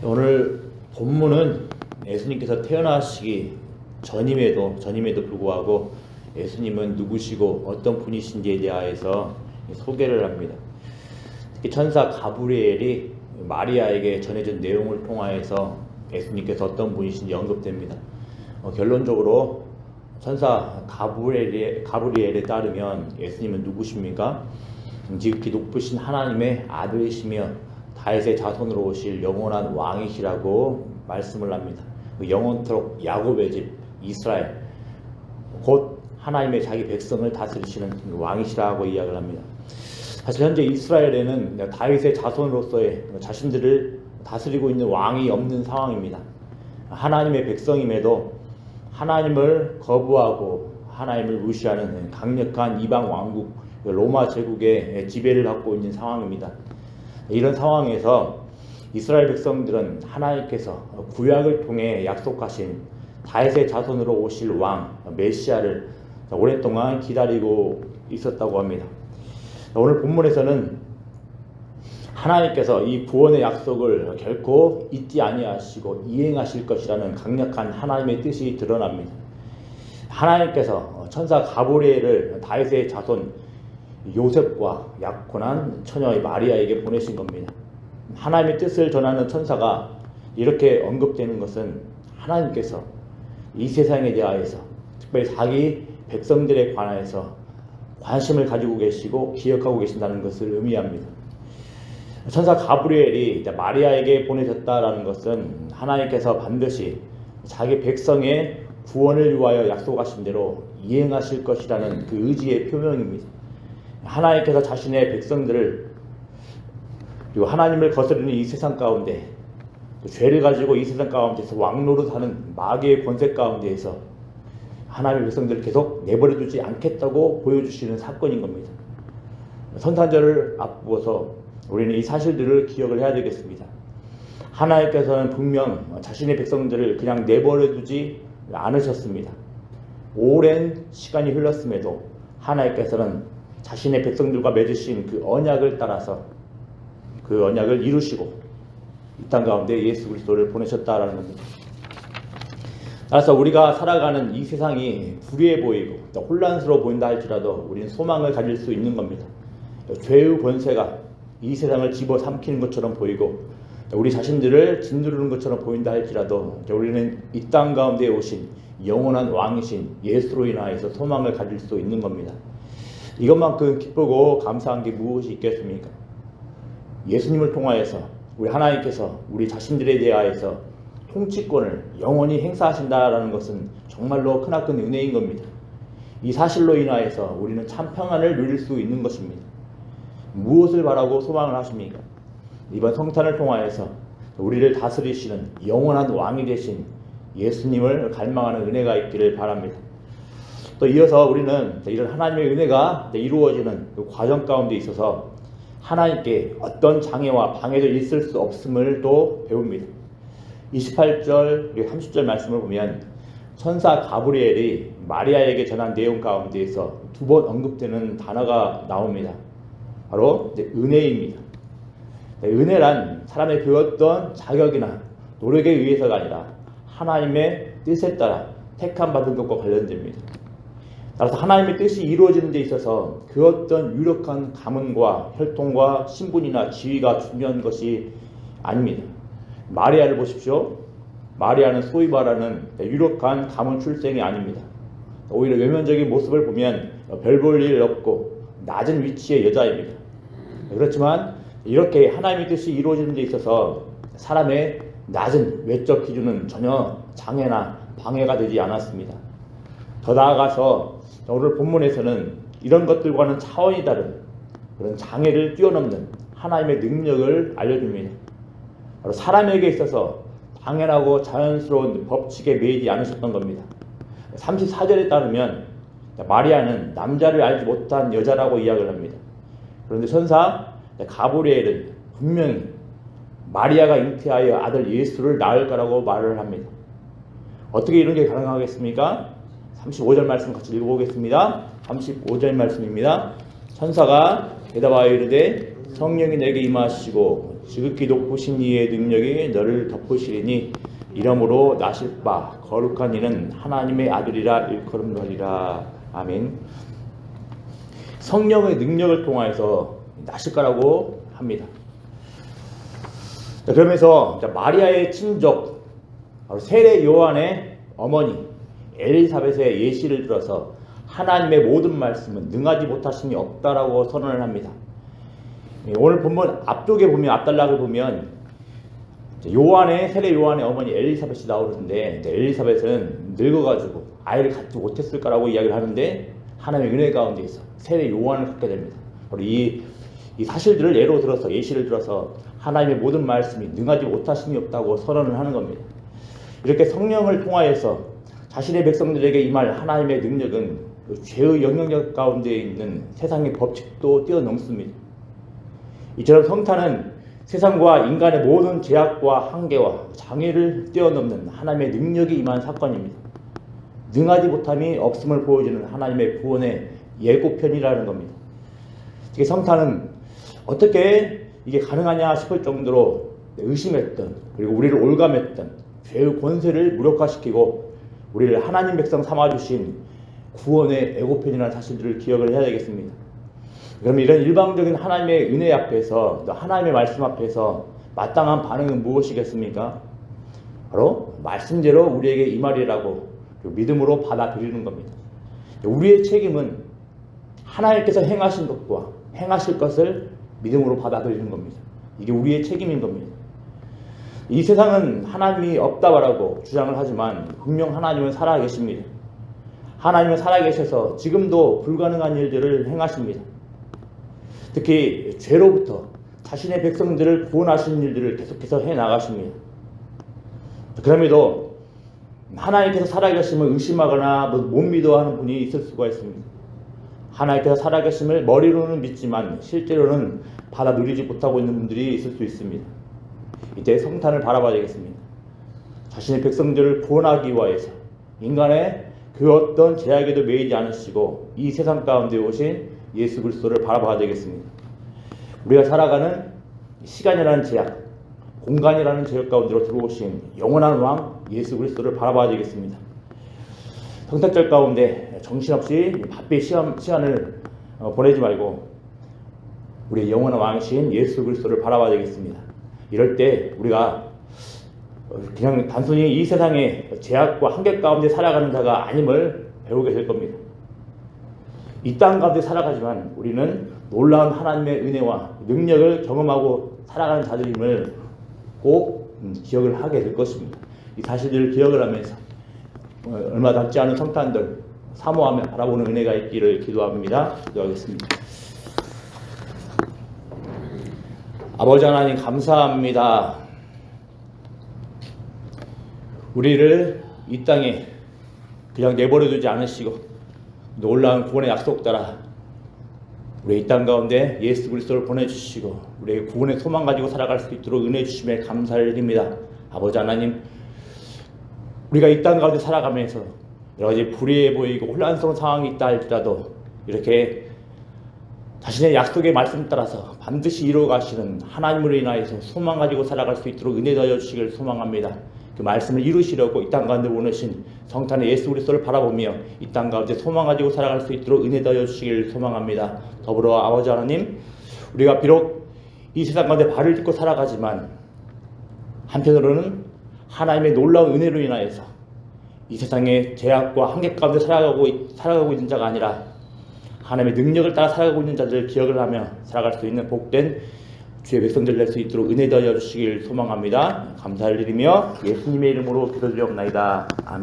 오늘 본문은 예수님께서 태어나시기 전임에도 불구하고 예수님은 누구시고 어떤 분이신지에 대하여서 소개를 합니다. 특히 천사 가브리엘이 마리아에게 전해준 내용을 통하여서 예수님께서 어떤 분이신지 언급됩니다. 결론적으로 천사 가브리엘에 따르면 예수님은 누구십니까? 지극히 높으신 하나님의 아들이시며 다윗의 자손으로 오실 영원한 왕이시라고 말씀을 합니다. 영원토록 야곱의 집 이스라엘, 곧 하나님의 자기 백성을 다스리시는 왕이시라고 이야기를 합니다. 사실 현재 이스라엘에는 다윗의 자손으로서의 자신들을 다스리고 있는 왕이 없는 상황입니다. 하나님의 백성임에도 하나님을 거부하고 하나님을 무시하는 강력한 이방 왕국 로마 제국의 지배를 받고 있는 상황입니다. 이런 상황에서 이스라엘 백성들은 하나님께서 구약을 통해 약속하신 다윗의 자손으로 오실 왕 메시아를 오랫동안 기다리고 있었다고 합니다. 오늘 본문에서는 하나님께서 이 구원의 약속을 결코 잊지 아니하시고 이행하실 것이라는 강력한 하나님의 뜻이 드러납니다. 하나님께서 천사 가브리엘을 다윗의 자손 요셉과 약혼한 처녀의 마리아에게 보내신 겁니다. 하나님의 뜻을 전하는 천사가 이렇게 언급되는 것은 하나님께서 이 세상에 대하여서 특별히 자기 백성들에 관하여서 관심을 가지고 계시고 기억하고 계신다는 것을 의미합니다. 천사 가브리엘이 마리아에게 보내졌다라는 것은 하나님께서 반드시 자기 백성의 구원을 위하여 약속하신 대로 이행하실 것이라는 그 의지의 표명입니다. 하나님께서 자신의 백성들을 그리고 하나님을 거스르는 이 세상 가운데 죄를 가지고 이 세상 가운데서 왕노릇하는 마귀의 권세 가운데에서 하나님의 백성들을 계속 내버려두지 않겠다고 보여주시는 사건인 겁니다. 성탄절을 앞두어서 우리는 이 사실들을 기억을 해야 되겠습니다. 하나님께서는 분명 자신의 백성들을 그냥 내버려두지 않으셨습니다. 오랜 시간이 흘렀음에도 하나님께서는 자신의 백성들과 맺으신 그 언약을 따라서 그 언약을 이루시고 이 땅 가운데 예수 그리스도를 보내셨다라는 겁니다. 따라서 우리가 살아가는 이 세상이 불의해 보이고 혼란스러워 보인다 할지라도 우리는 소망을 가질 수 있는 겁니다. 죄의 권세가 이 세상을 집어삼키는 것처럼 보이고 우리 자신들을 짓누르는 것처럼 보인다 할지라도 우리는 이 땅 가운데 오신 영원한 왕이신 예수로 인하여서 소망을 가질 수 있는 겁니다. 이것만큼 기쁘고 감사한 게 무엇이 있겠습니까? 예수님을 통하여서 우리 하나님께서 우리 자신들에 대하여서 통치권을 영원히 행사하신다라는 것은 정말로 크나큰 은혜인 겁니다. 이 사실로 인하여서 우리는 참 평안을 누릴 수 있는 것입니다. 무엇을 바라고 소망을 하십니까? 이번 성탄을 통하여서 우리를 다스리시는 영원한 왕이 되신 예수님을 갈망하는 은혜가 있기를 바랍니다. 또 이어서 우리는 이런 하나님의 은혜가 이루어지는 그 과정 가운데 있어서 하나님께 어떤 장애와 방해도 있을 수 없음을 또 배웁니다. 28절 그리고 30절 말씀을 보면 천사 가브리엘이 마리아에게 전한 내용 가운데에서 두 번 언급되는 단어가 나옵니다. 바로 은혜입니다. 은혜란 사람의 그 어떤 자격이나 노력에 의해서가 아니라 하나님의 뜻에 따라 택함 받은 것과 관련됩니다. 따라서 하나님의 뜻이 이루어지는 데 있어서 그 어떤 유력한 가문과 혈통과 신분이나 지위가 중요한 것이 아닙니다. 마리아를 보십시오. 마리아는 소위 말하는 유력한 가문 출생이 아닙니다. 오히려 외면적인 모습을 보면 별 볼 일 없고 낮은 위치의 여자입니다. 그렇지만 이렇게 하나님의 뜻이 이루어지는 데 있어서 사람의 낮은 외적 기준은 전혀 장애나 방해가 되지 않았습니다. 더 나아가서 오늘 본문에서는 이런 것들과는 차원이 다른 그런 장애를 뛰어넘는 하나님의 능력을 알려줍니다. 바로 사람에게 있어서 당연하고 자연스러운 법칙에 매이지 않으셨던 겁니다. 34절에 따르면 마리아는 남자를 알지 못한 여자라고 이야기를 합니다. 그런데 천사 가브리엘은 분명히 마리아가 잉태하여 아들 예수를 낳을 거라고 말을 합니다. 어떻게 이런 게 가능하겠습니까? 35절 말씀 같이 읽어보겠습니다. 35절 말씀입니다. 천사가 대답하여 이르되 성령이 내게 임하시고 지극히 높으신 이의 능력이 너를 덮으시리니 이러므로 나실 바 거룩한 이는 하나님의 아들이라 일컬음하리라. 아멘. 성령의 능력을 통하여서 나실 거라고 합니다. 자, 그러면서 마리아의 친족 세례 요한의 어머니 엘리사벳의 예시를 들어서 하나님의 모든 말씀은 능하지 못하심이 없다라고 선언을 합니다. 오늘 본문 앞쪽에 보면 앞단락을 보면 세례 요한의 어머니 엘리사벳이 나오는데 엘리사벳은 늙어가지고 아이를 갖지 못했을 거라고 이야기를 하는데 하나님의 은혜 가운데에서 세례 요한을 갖게 됩니다. 바로 이 사실들을 예시를 들어서 하나님의 모든 말씀이 능하지 못하심이 없다고 선언을 하는 겁니다. 이렇게 성령을 통하여서 자신의 백성들에게 임할 하나님의 능력은 죄의 영향력 가운데 있는 세상의 법칙도 뛰어넘습니다. 이처럼 성탄은 세상과 인간의 모든 제약과 한계와 장애를 뛰어넘는 하나님의 능력이 임한 사건입니다. 능하지 못함이 없음을 보여주는 하나님의 구원의 예고편이라는 겁니다. 이 성탄은 어떻게 이게 가능하냐 싶을 정도로 의심했던, 그리고 우리를 올감했던 죄의 권세를 무력화시키고 우리를 하나님 백성 삼아주신 구원의 예고편이라는 사실들을 기억을 해야 되겠습니다. 그럼 이런 일방적인 하나님의 은혜 앞에서, 하나님의 말씀 앞에서 마땅한 반응은 무엇이겠습니까? 바로 말씀대로 우리에게 임하리라고 믿음으로 받아들이는 겁니다. 우리의 책임은 하나님께서 행하신 것과 행하실 것을 믿음으로 받아들이는 겁니다. 이게 우리의 책임인 겁니다. 이 세상은 하나님이 없다 말하고 주장을 하지만 분명 하나님은 살아계십니다. 하나님은 살아계셔서 지금도 불가능한 일들을 행하십니다. 특히 죄로부터 자신의 백성들을 구원하시는 일들을 계속해서 해나가십니다. 그럼에도 하나님께서 살아계심을 의심하거나 못 믿어 하는 분이 있을 수가 있습니다. 하나님께서 살아계심을 머리로는 믿지만 실제로는 받아들이지 못하고 있는 분들이 있을 수 있습니다. 이때 성탄을 바라봐야 되겠습니다. 자신의 백성들을 구원하기 위해서 인간의 그 어떤 제약에도 매이지 않으시고 이 세상 가운데 오신 예수 그리스도를 바라봐야 되겠습니다. 우리가 살아가는 시간이라는 제약, 공간이라는 제약 가운데로 들어오신 영원한 왕 예수 그리스도를 바라봐야 되겠습니다. 성탄절 가운데 정신없이 바삐 시간을 보내지 말고 우리의 영원한 왕이신 예수 그리스도를 바라봐야 되겠습니다. 이럴 때 우리가 그냥 단순히 이 세상의 제약과 한계 가운데 살아가는 자가 아님을 배우게 될 겁니다. 이 땅 가운데 살아가지만 우리는 놀라운 하나님의 은혜와 능력을 경험하고 살아가는 자들임을 꼭 기억을 하게 될 것입니다. 이 사실들을 기억을 하면서 얼마 남지 않은 성탄들 사모하며 바라보는 은혜가 있기를 기도합니다. 기도하겠습니다. 아버지 하나님 감사합니다. 우리를 이 땅에 그냥 내버려두지 않으시고 놀라운 구원의 약속 따라 우리 이 땅 가운데 예수 그리스도를 보내주시고 우리의 구원의 소망 가지고 살아갈 수 있도록 은혜 주심에 감사를 드립니다. 아버지 하나님, 우리가 이 땅 가운데 살아가면서 여러 가지 불의해 보이고 혼란스러운 상황이 있다 할지라도 이렇게 자신의 약속의 말씀 따라서 반드시 이루어 가시는 하나님으로 인하여서 소망 가지고 살아갈 수 있도록 은혜 더하여 주시길 소망합니다. 그 말씀을 이루시려고 이 땅 가운데 오르신 성탄의 예수 그리스도를 바라보며 이 땅 가운데 소망 가지고 살아갈 수 있도록 은혜 더하여 주시길 소망합니다. 더불어 아버지 하나님, 우리가 비록 이 세상 가운데 발을 딛고 살아가지만 한편으로는 하나님의 놀라운 은혜로 인하여서 이 세상의 제약과 한계 가운데 살아가고 있는 자가 아니라 하나님의 능력을 따라 살아가고 있는 자들을 기억을 하며 살아갈 수 있는 복된 주의 백성들 될 수 있도록 은혜 더하여 주시길 소망합니다. 감사를 드리며 예수님의 이름으로 기도드리옵나이다. 아멘.